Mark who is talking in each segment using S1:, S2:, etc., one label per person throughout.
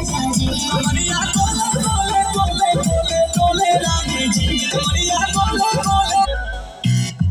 S1: राजा जी कमरिया बोले बोले बोले बोले बोले रानी जी कमरिया बोले बोले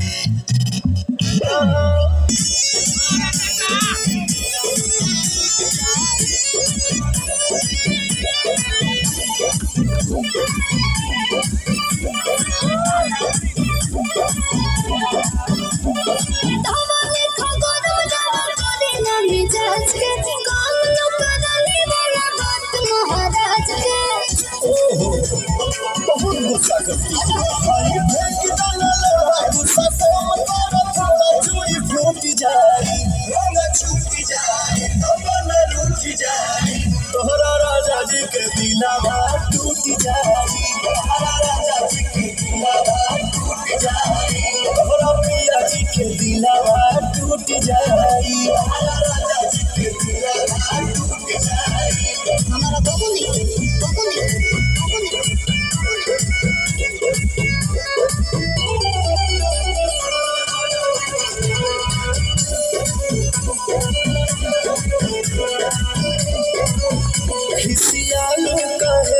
S1: तोहरा राजा जी के दिलावा टूट जाई तोहरा राजा जी के दिलावा टूट जाई तोहरा पिया जी के दिलावा टूट जाई तोहरा राजा जी के दिलावा टूट जाई हमारा बबुनी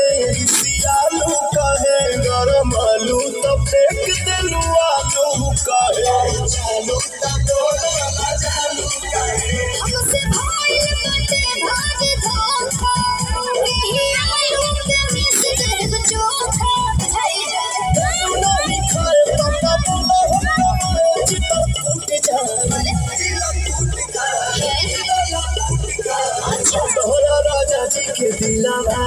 S1: हिसियालू कहे गरम आलू तो फेंक देलू आलू कहे चालू तो डोला चालू कहे हमसे भाई बटे भाग धोखा यही आलू के मिस देव चोखा नहीं खाए पता बोला चिता टूट जाए तोहरा राजा जी के दिलावा